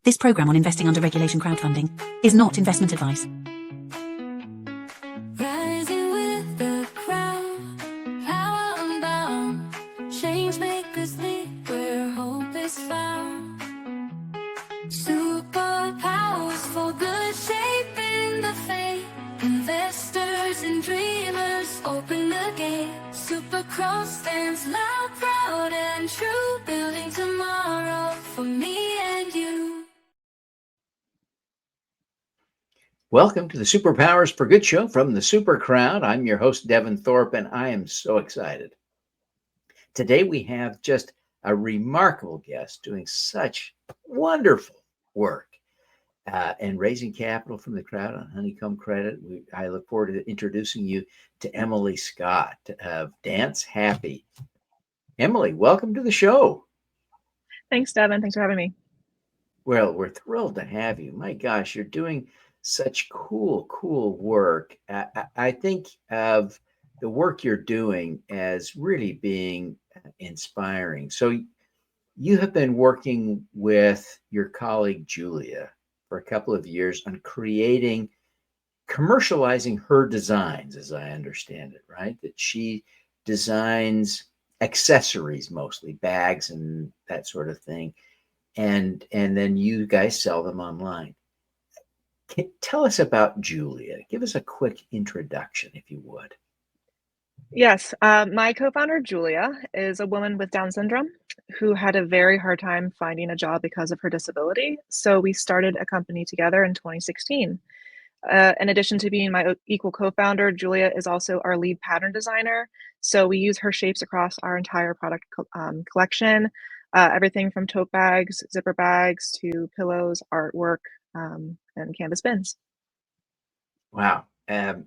This program on investing under regulation crowdfunding is not investment advice. Rising with the crowd, power unbound, change makers lead where hope is found. Superpowers for good, shaping the fate. Investors and dreamers open the gate. Super Crow stands loud, proud and true, building tomorrow for me and you. Welcome to the Superpowers for Good show from the Super Crowd. I'm your host, Devin Thorpe, and I am so excited. Today we have just a remarkable guest doing such wonderful work and raising capital from the crowd on Honeycomb Credit. I look forward to introducing you to Emily Scott of Dance Happy. Emily, welcome to the show. Thanks, Devin. Thanks for having me. Well, we're thrilled to have you. My gosh, you're doing such cool work. I think of the work you're doing as really being inspiring. So you have been working with your colleague Julia for a couple of years on commercializing her designs, as I understand it, right? That she designs accessories, mostly bags and that sort of thing. And then you guys sell them online. Tell us about Julia. Give us a quick introduction, if you would. Yes, my co-founder, Julia, is a woman with Down syndrome who had a very hard time finding a job because of her disability. So we started a company together in 2016. In addition to being my equal co-founder, Julia is also our lead pattern designer. So we use her shapes across our entire product collection, everything from tote bags, zipper bags, to pillows, artwork, and canvas bins. Wow. And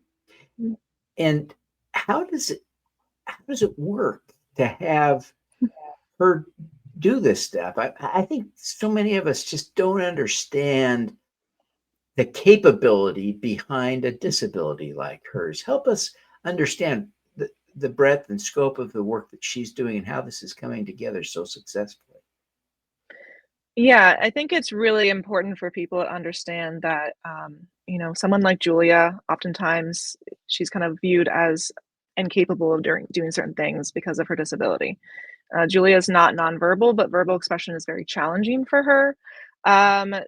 how does it work to have her do this stuff? I think so many of us just don't understand the capability behind a disability like hers. Help us understand the breadth and scope of the work that she's doing and how this is coming together so successfully. Yeah, I think it's really important for people to understand that, someone like Julia, oftentimes she's kind of viewed as incapable of doing certain things because of her disability. Julia is not nonverbal, but verbal expression is very challenging for her.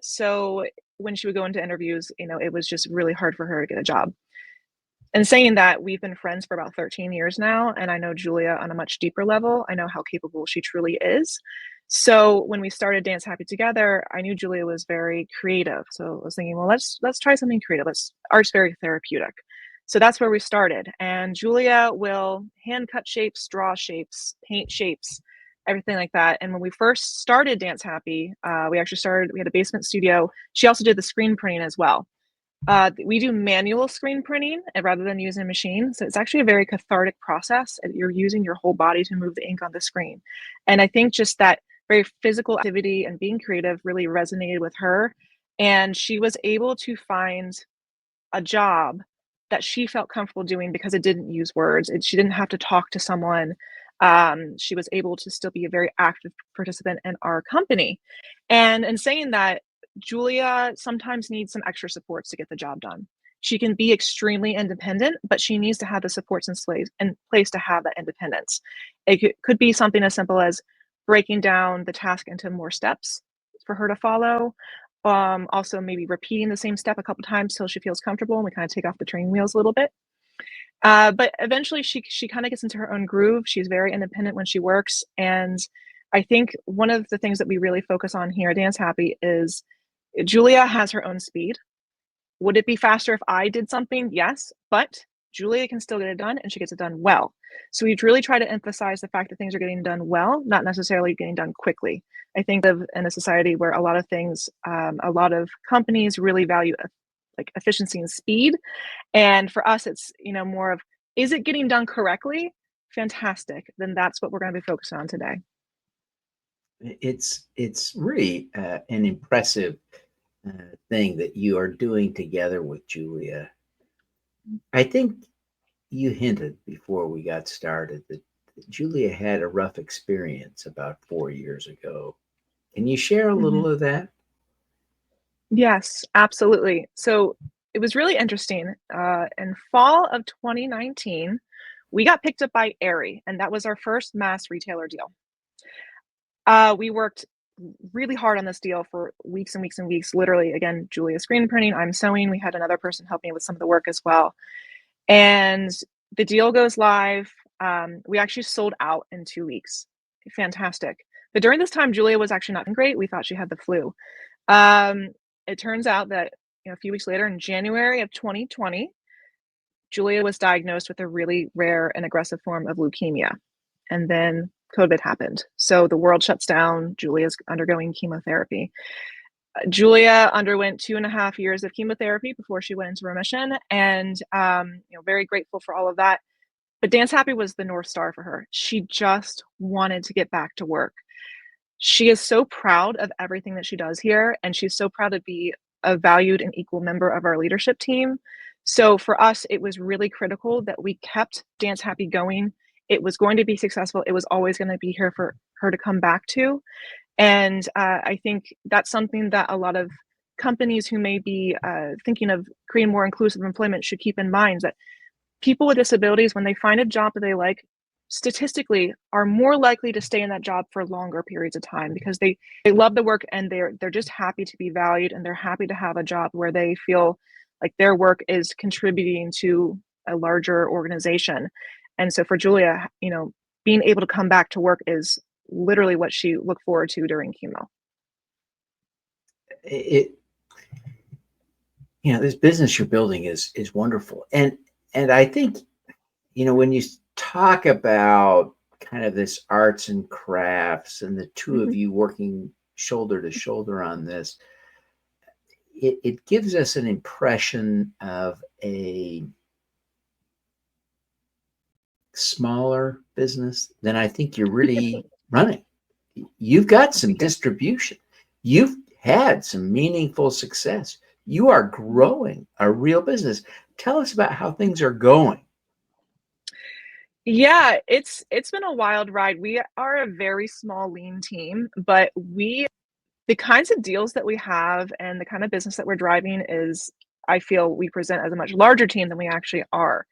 So when she would go into interviews, it was just really hard for her to get a job. And saying that, we've been friends for about 13 years now, and I know Julia on a much deeper level. I know how capable she truly is. So when we started Dance Happy together, I knew Julia was very creative. So I was thinking, well, let's try something creative. Art's very therapeutic. So that's where we started. And Julia will hand cut shapes, draw shapes, paint shapes, everything like that. And when we first started Dance Happy, we had a basement studio. She also did the screen printing as well. We do manual screen printing rather than using a machine. So it's actually a very cathartic process. And you're using your whole body to move the ink on the screen. And I think just that very physical activity and being creative really resonated with her. And she was able to find a job that she felt comfortable doing because it didn't use words. She didn't have to talk to someone. She was able to still be a very active participant in our company. And in saying that, Julia sometimes needs some extra supports to get the job done. She can be extremely independent, but she needs to have the supports in place to have that independence. It could be something as simple as breaking down the task into more steps for her to follow. Also maybe repeating the same step a couple times till she feels comfortable and we kind of take off the training wheels a little bit. But eventually she kind of gets into her own groove. She's very independent when she works. And I think one of the things that we really focus on here at Dance Happy is Julia has her own speed. Would it be faster if I did something? Yes, but Julia can still get it done and she gets it done well. So we really try to emphasize the fact that things are getting done well, not necessarily getting done quickly. I think in a society where a lot of companies really value like efficiency and speed. And for us, it's, more of, is it getting done correctly? Fantastic. Then that's what we're going to be focused on today. It's really an impressive thing that you are doing together with Julia. I think you hinted before we got started that Julia had a rough experience about 4 years ago. Can you share a little of that? Yes, absolutely. So it was really interesting. In fall of 2019, we got picked up by Aerie, and that was our first mass retailer deal. We worked really hard on this deal for weeks and weeks and weeks. Literally, again, Julia screen printing, I'm sewing. We had another person helping with some of the work as well. And the deal goes live. We actually sold out in 2 weeks. Fantastic. But during this time, Julia was actually not feeling great. We thought she had the flu. Um, it turns out that a few weeks later, in January of 2020, Julia was diagnosed with a really rare and aggressive form of leukemia. And then COVID happened. So the world shuts down. Julia's undergoing chemotherapy. Julia underwent 2.5 years of chemotherapy before she went into remission. And, very grateful for all of that. But Dance Happy was the North Star for her. She just wanted to get back to work. She is so proud of everything that she does here, and she's so proud to be a valued and equal member of our leadership team. So for us, it was really critical that we kept Dance Happy going. It was going to be successful. It was always going to be here for her to come back to. And I think that's something that a lot of companies who may be thinking of creating more inclusive employment should keep in mind, that people with disabilities, when they find a job that they like, statistically are more likely to stay in that job for longer periods of time because they love the work, and they're just happy to be valued, and they're happy to have a job where they feel like their work is contributing to a larger organization. And so for Julia, being able to come back to work is literally what she looked forward to during chemo. It, this business you're building is wonderful. And I think, when you talk about kind of this arts and crafts and the two of you working shoulder to shoulder on this, it gives us an impression of a smaller business than I think you're really running. You've got some distribution. You've had some meaningful success. You are growing a real business. Tell us about how things are going. Yeah, it's been a wild ride. We are a very small, lean team, but the kinds of deals that we have and the kind of business that we're driving is, I feel we present as a much larger team than we actually are.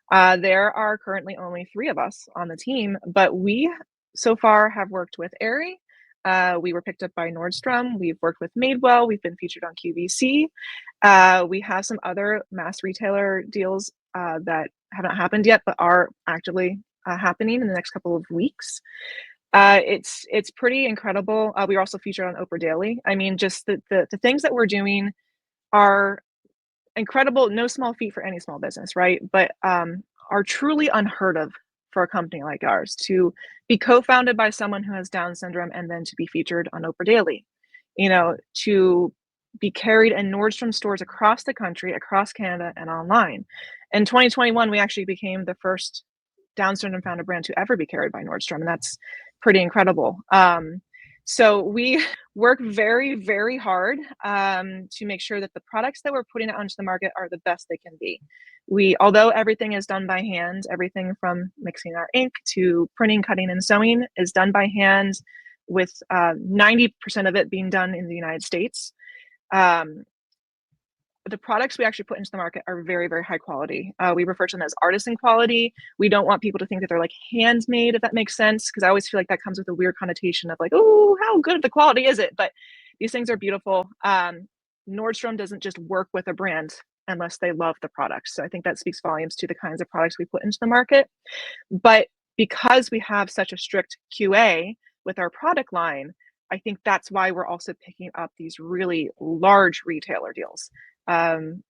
There are currently only 3 of us on the team, but we so far have worked with Aerie. We were picked up by Nordstrom. We've worked with Madewell. We've been featured on QVC. We have some other mass retailer deals that haven't happened yet, but are actively happening in the next couple of weeks. It's pretty incredible. We are also featured on Oprah Daily. I mean, just the things that we're doing are incredible. No small feat for any small business, right? But are truly unheard of for a company like ours to be co-founded by someone who has Down syndrome and then to be featured on Oprah Daily, to be carried in Nordstrom stores across the country, across Canada, and online. In 2021, we actually became the first Down syndrome founded brand to ever be carried by Nordstrom, and that's pretty incredible. So we work very, very hard to make sure that the products that we're putting out onto the market are the best they can be. Although everything is done by hand, everything from mixing our ink to printing, cutting, and sewing is done by hand, with 90% of it being done in the United States. The products we actually put into the market are very, very high quality. We refer to them as artisan quality. We don't want people to think that they're like handmade, if that makes sense, because I always feel like that comes with a weird connotation of like, oh, how good of the quality is it? But these things are beautiful. Nordstrom doesn't just work with a brand unless they love the products. So I think that speaks volumes to the kinds of products we put into the market. But because we have such a strict QA with our product line, I think that's why we're also picking up these really large retailer deals.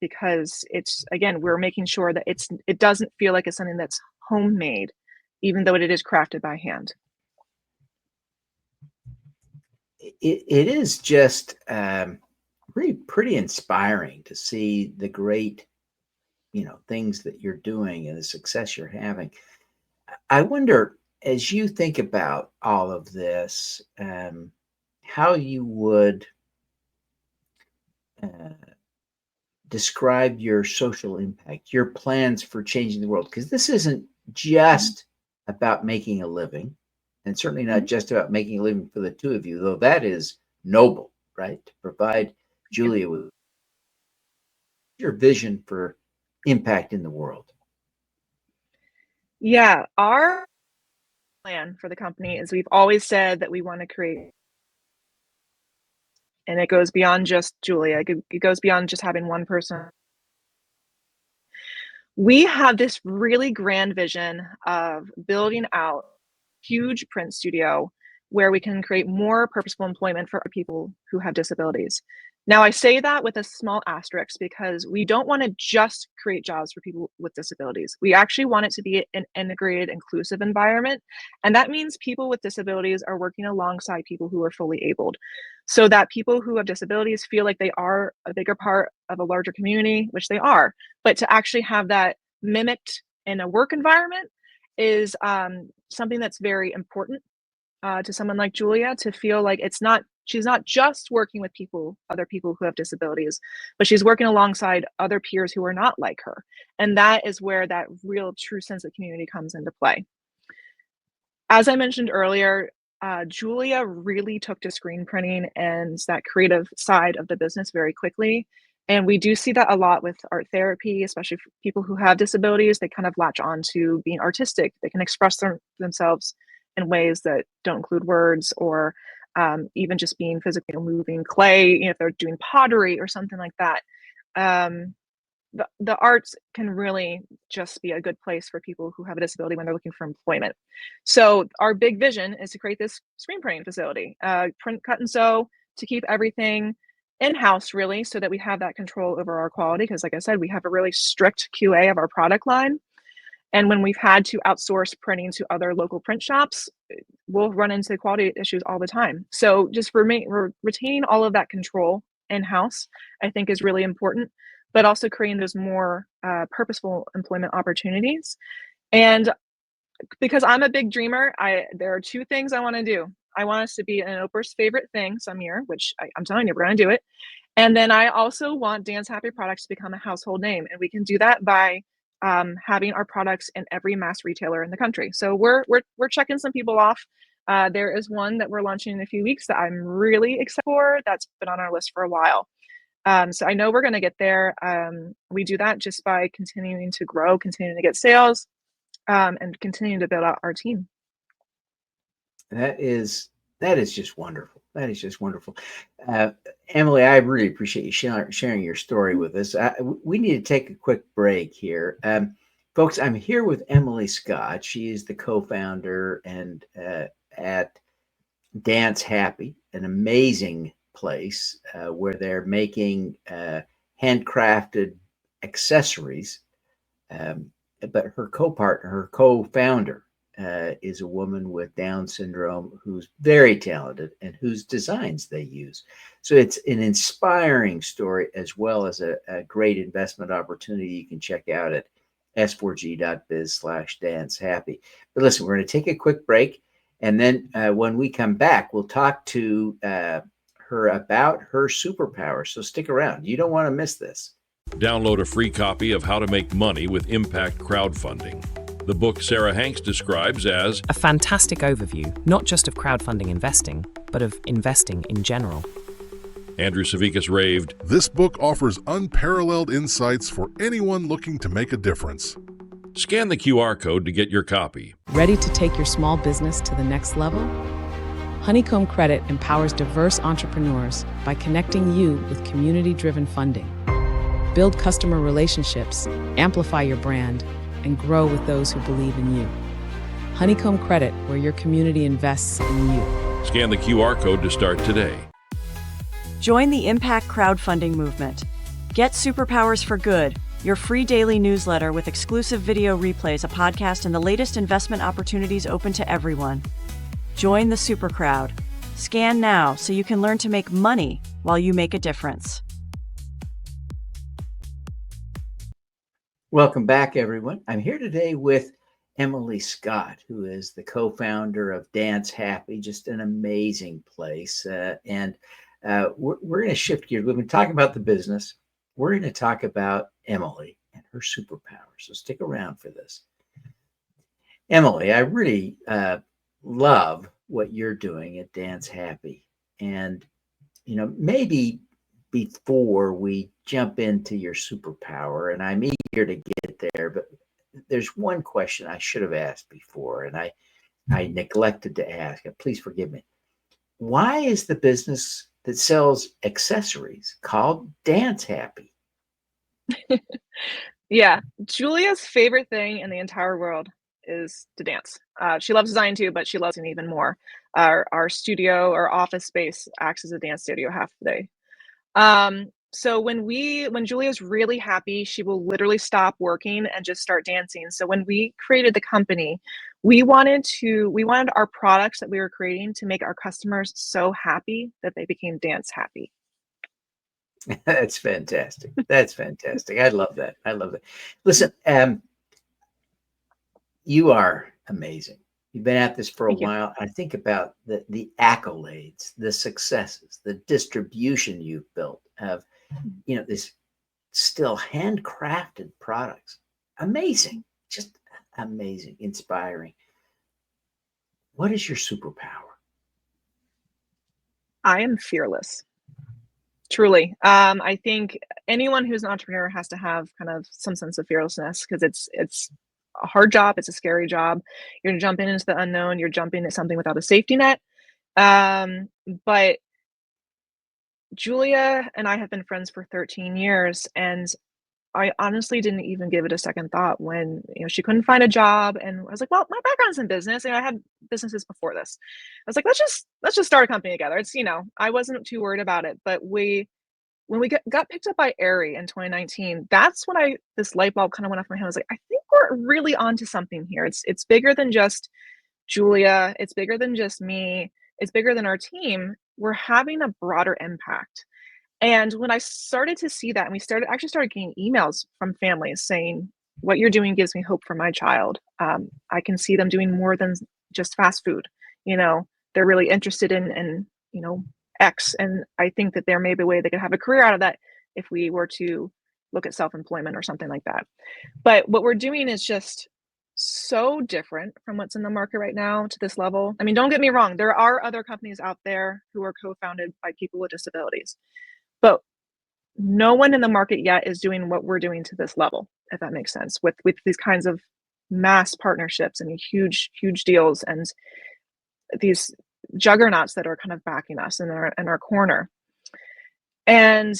Because we're making sure that it doesn't feel like it's something that's homemade, even though it is crafted by hand. It is just really pretty inspiring to see the great, things that you're doing and the success you're having. I wonder, as you think about all of this, how you would describe your social impact, your plans for changing the world, because this isn't just about making a living, and certainly not just about making a living for the two of you, though that is noble, right? To provide Julia, with your vision for impact in the world. Yeah, our plan for the company is we've always said that we want to create, and it goes beyond just Julia. It goes beyond just having one person. We have this really grand vision of building out huge print studio where we can create more purposeful employment for people who have disabilities. Now, I say that with a small asterisk because we don't want to just create jobs for people with disabilities. We actually want it to be an integrated, inclusive environment. And that means people with disabilities are working alongside people who are fully abled so that people who have disabilities feel like they are a bigger part of a larger community, which they are. But to actually have that mimicked in a work environment is something that's very important to someone like Julia, to feel like she's not just working with other people who have disabilities, but she's working alongside other peers who are not like her. And that is where that real true sense of community comes into play. As I mentioned earlier, Julia really took to screen printing and that creative side of the business very quickly. And we do see that a lot with art therapy, especially for people who have disabilities. They kind of latch on to being artistic. They can express themselves in ways that don't include words, or even just being physically moving clay, if they're doing pottery or something like that. The arts can really just be a good place for people who have a disability when they're looking for employment. So our big vision is to create this screen printing facility, print, cut, and sew, to keep everything in-house, really, so that we have that control over our quality. Because like I said, we have a really strict QA of our product line. And when we've had to outsource printing to other local print shops, we'll run into quality issues all the time. So just retaining all of that control in-house, I think, is really important, but also creating those more purposeful employment opportunities. And because I'm a big dreamer, there are two things I want to do. I want us to be an Oprah's favorite thing some year, which I'm telling you, we're going to do it. And then I also want Dance Happy products to become a household name. And we can do that by having our products in every mass retailer in the country. So we're checking some people off. There is one that we're launching in a few weeks that I'm really excited for. That's been on our list for a while. So I know we're going to get there. We do that just by continuing to grow, continuing to get sales, and continuing to build out our team. That is just wonderful. That is just wonderful. Emily, I really appreciate you sharing your story with us. We need to take a quick break here. Folks, I'm here with Emily Scott. She is the co-founder and at Dance Happy, an amazing place where they're making handcrafted accessories. But her co-partner, her co-founder, is a woman with Down syndrome who's very talented and whose designs they use. So it's an inspiring story, as well as a great investment opportunity you can check out at s4g.biz/dancehappy. But listen, we're going to take a quick break. And then when we come back, we'll talk to her about her superpower. So stick around. You don't want to miss this. Download a free copy of How to Make Money with Impact Crowdfunding, the book Sarah Hanks describes as a fantastic overview, not just of crowdfunding investing, but of investing in general. Andrew Savikas raved, "This book offers unparalleled insights for anyone looking to make a difference." Scan the QR code to get your copy. Ready to take your small business to the next level? Honeycomb Credit empowers diverse entrepreneurs by connecting you with community-driven funding. Build customer relationships, amplify your brand, and grow with those who believe in you. Honeycomb Credit, where your community invests in you. Scan the QR code to start today. Join the Impact Crowdfunding movement. Get Superpowers for Good, your free daily newsletter with exclusive video replays, a podcast, and the latest investment opportunities open to everyone. Join the super crowd. Scan now so you can learn to make money while you make a difference. Welcome back, everyone. I'm here today with Emily Scott, who is the co-founder of Dance Happy, just an amazing place. And we're going to shift gears. We've been talking about the business. We're going to talk about Emily and her superpower. So stick around for this. Emily, I really love what you're doing at Dance Happy. And, maybe before we jump into your superpower, and I'm eager to get there, but there's one question I should have asked before, and I neglected to ask, and please forgive me. Why is the business that sells accessories called Dance Happy? Yeah, Julia's favorite thing in the entire world is to dance. She loves design too, but she loves it even more. Our studio, our office space acts as a dance studio half the day. So when Julia's really happy, she will literally stop working and just start dancing. So when we created the company, we wanted our products that we were creating to make our customers so happy that they became dance happy. That's fantastic. That's fantastic. I love that. I love that. Listen, you are amazing. You've been at this for a Thank you. while. I think about the accolades, the successes, the distribution you've built of, this still handcrafted products. Amazing. Just amazing, inspiring. What is your superpower? I am fearless. Truly. I think anyone who's an entrepreneur has to have kind of some sense of fearlessness because it's a hard job. It's a scary job. You're jumping into the unknown. You're jumping into something without a safety net. But Julia and I have been friends for 13 years, and I honestly didn't even give it a second thought when she couldn't find a job, and I was like, well, my background's in business, and I had businesses before this. I was like, let's just start a company together. It's I wasn't too worried about it, but when we got picked up by Aerie in 2019, that's when this light bulb kind of went off my head. I was like, I think we're really onto something here. It's bigger than just Julia. It's bigger than just me. It's bigger than our team. We're having a broader impact. And when I started to see that, and we started getting emails from families saying, what you're doing gives me hope for my child. I can see them doing more than just fast food. They're really interested in X. And I think that there may be a way they could have a career out of that if we were to look at self-employment or something like that. But what we're doing is just so different from what's in the market right now to this level. I mean, don't get me wrong. There are other companies out there who are co-founded by people with disabilities. But no one in the market yet is doing what we're doing to this level, if that makes sense, with these kinds of mass partnerships and huge deals and these juggernauts that are kind of backing us in our corner. And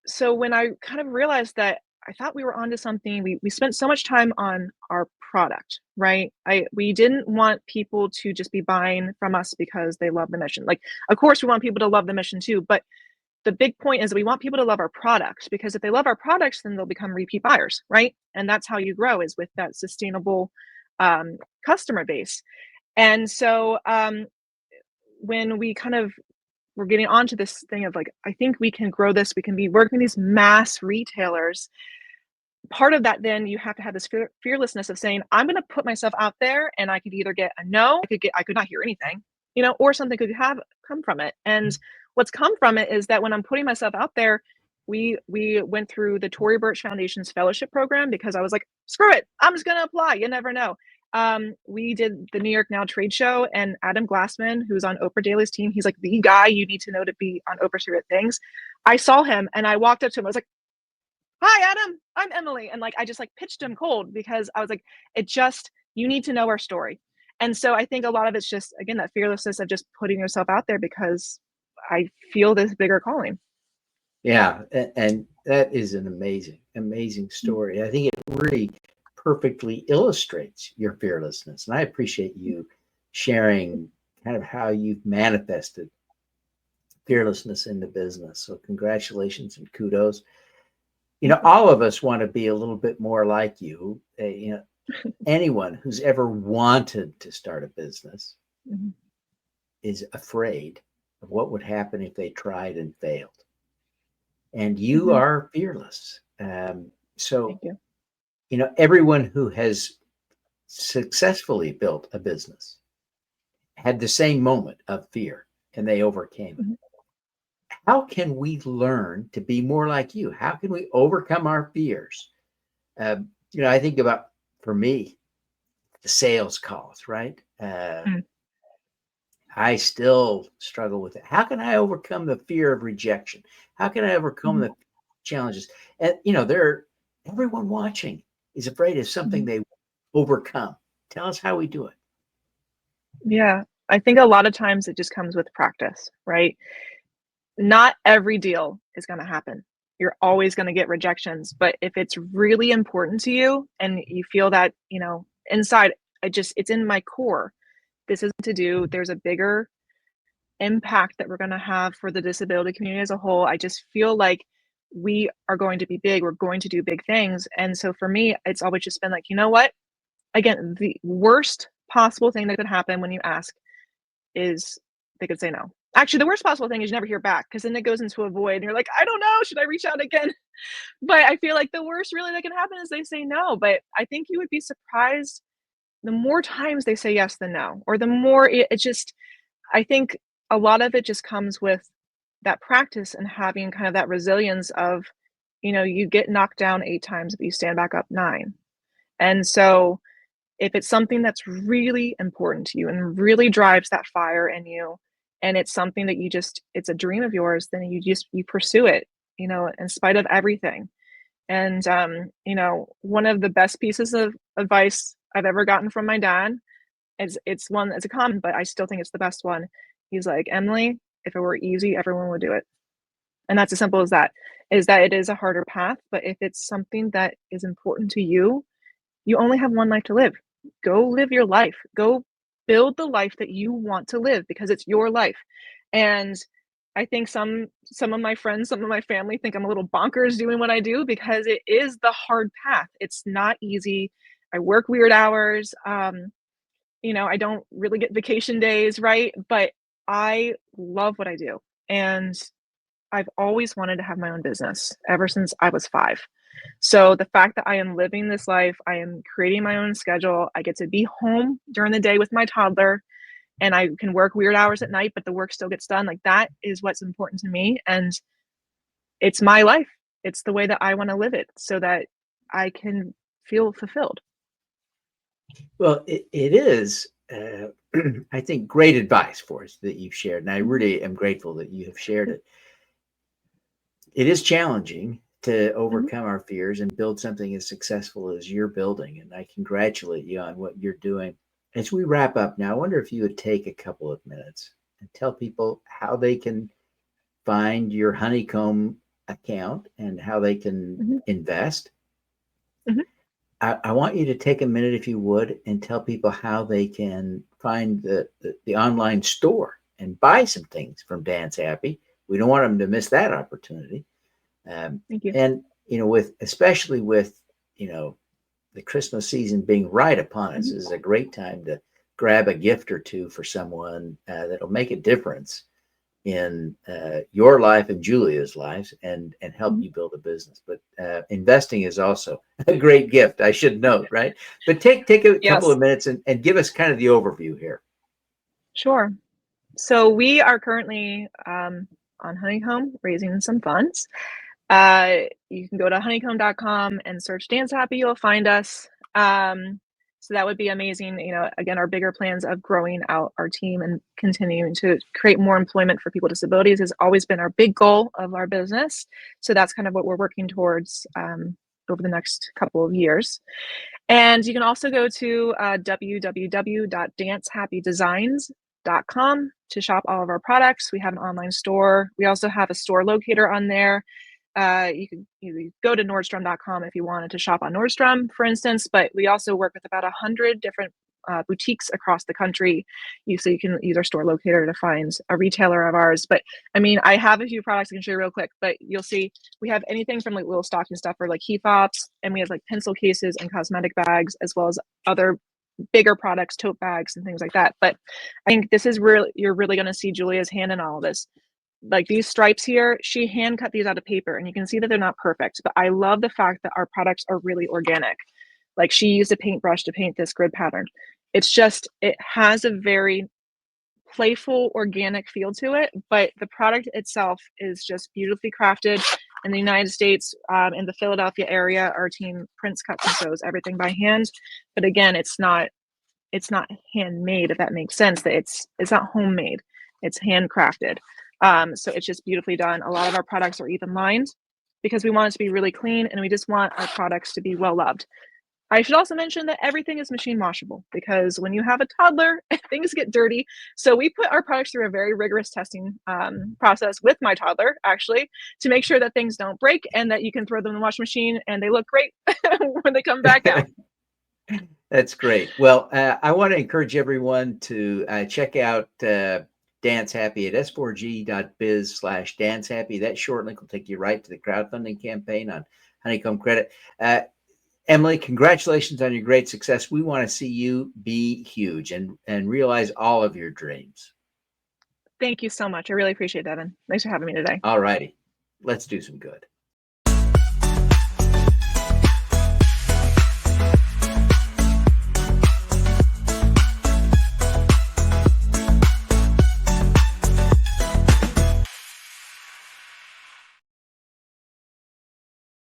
so when I kind of realized that, I thought we were onto something. We spent so much time on our product, right? We didn't want people to just be buying from us because they love the mission. Like, of course, we want people to love the mission too, but the big point is we want people to love our products, because if they love our products, then they'll become repeat buyers, right? And that's how you grow, is with that sustainable customer base. And so when we kind of were getting onto this thing of like, I think we can grow this, we can be working with these mass retailers. Part of that, then you have to have this fearlessness of saying, I'm going to put myself out there, and I could either get a no, I could not hear anything, or something could come from it. And what's come from it is that when I'm putting myself out there, we went through the Tory Burch Foundation's fellowship program, because I was like, screw it, I'm just going to apply. You never know. We did the New York Now trade show, and Adam Glassman, who's on Oprah Daly's team, he's like the guy you need to know to be on Oprah's Favorite Things. I saw him and I walked up to him. I was like, hi, Adam, I'm Emily. And I just pitched him cold, because I was like, you need to know our story. And so I think a lot of it's just, again, that fearlessness of just putting yourself out there, because I feel this bigger calling. Yeah. And that is an amazing story. I think it really perfectly illustrates your fearlessness. And I appreciate you sharing kind of how you've manifested fearlessness in the business. So congratulations and kudos. All of us want to be a little bit more like you. Anyone who's ever wanted to start a business is afraid of what would happen if they tried and failed. And you are fearless. So, Thank you. Everyone who has successfully built a business had the same moment of fear, and they overcame it. How can we learn to be more like you? How can we overcome our fears? I think about, for me, the sales calls, right? I still struggle with it. How can I overcome the fear of rejection? How can I overcome the challenges? And everyone watching is afraid of something they overcome. Tell us how we do it. Yeah, I think a lot of times it just comes with practice, right? Not every deal is going to happen. You're always going to get rejections, but if it's really important to you and you feel that, inside, it's in my core. This is to do, there's a bigger impact that we're going to have for the disability community as a whole. I just feel like we are going to be big. We're going to do big things. And so for me, it's always just been like, you know what? Again, the worst possible thing that could happen when you ask is they could say no. Actually, the worst possible thing is you never hear back, because then it goes into a void and you're like, I don't know, should I reach out again? But I feel like the worst really that can happen is they say no. But I think you would be surprised the more times they say yes than no, or the more it just, I think a lot of it just comes with that practice and having kind of that resilience of, you get knocked down 8 times, but you stand back up 9. And so if it's something that's really important to you and really drives that fire in you, and it's something that it's a dream of yours, then you pursue it, in spite of everything. And, one of the best pieces of advice I've ever gotten from my dad, it's one that's a common, but I still think it's the best one. He's like, Emily, if it were easy, everyone would do it. And that's as simple as that, is that it is a harder path, but if it's something that is important to you, you only have one life to live. Go live your life. Go build the life that you want to live, because it's your life. And I think some of my friends, some of my family think I'm a little bonkers doing what I do, because it is the hard path. It's not easy. I work weird hours. I don't really get vacation days, right? But I love what I do. And I've always wanted to have my own business ever since I was 5. So the fact that I am living this life, I am creating my own schedule. I get to be home during the day with my toddler, and I can work weird hours at night, but the work still gets done. Like, that is what's important to me. And it's my life. It's the way that I want to live it, so that I can feel fulfilled. Well, it is, I think, great advice for us that you've shared. And I really am grateful that you have shared it. It is challenging to overcome our fears and build something as successful as you're building. And I congratulate you on what you're doing. As we wrap up now, I wonder if you would take a couple of minutes and tell people how they can find your Honeycomb account and how they can invest. I want you to take a minute, if you would, and tell people how they can find the online store and buy some things from Dance Happy. We don't want them to miss that opportunity. Thank you. And, especially with, the Christmas season being right upon us, is a great time to grab a gift or two for someone that'll make a difference in your life and Julia's lives, and help you build a business. But investing is also a great gift, I should note, right? But take a couple of minutes and give us kind of the overview here. Sure. So we are currently on Honeycomb raising some funds. You can go to honeycomb.com and search Dance Happy. You'll find us. So that would be amazing. Again, our bigger plans of growing out our team and continuing to create more employment for people with disabilities has always been our big goal of our business. So that's kind of what we're working towards over the next couple of years. And you can also go to www.dancehappydesigns.com to shop all of our products. We have an online store. We also have a store locator on there. You can go to Nordstrom.com if you wanted to shop on Nordstrom, for instance, but we also work with about 100 different boutiques across the country. So you can use our store locator to find a retailer of ours. But I have a few products I can show you real quick, but you'll see we have anything from like little stocking stuffer like key fobs, and we have like pencil cases and cosmetic bags, as well as other bigger products, tote bags and things like that. But I think this is you're really going to see Julia's hand in all of this. Like these stripes here, she hand cut these out of paper, and you can see that they're not perfect, but I love the fact that our products are really organic. Like, she used a paintbrush to paint this grid pattern. It's just, it has a very playful, organic feel to it, but the product itself is just beautifully crafted. In the United States, in the Philadelphia area, our team prints, cuts, and sews everything by hand. But again, it's not it's not handmade, if that makes sense, that it's not homemade, it's handcrafted. So it's just beautifully done. A lot of our products are even lined because we want it to be really clean, and we just want our products to be well loved. I should also mention that everything is machine washable because when you have a toddler, things get dirty. So we put our products through a very rigorous testing process with my toddler, actually, to make sure that things don't break and that you can throw them in the washing machine and they look great when they come back out. That's great. Well, I want to encourage everyone to check out Dance Happy at s4g.biz/Dance Happy. That short link will take you right to the crowdfunding campaign on Honeycomb Credit. Emily, congratulations on your great success. We want to see you be huge and realize all of your dreams. Thank you so much. I really appreciate it, Devin. Thanks for having me today. All righty. Let's do some good.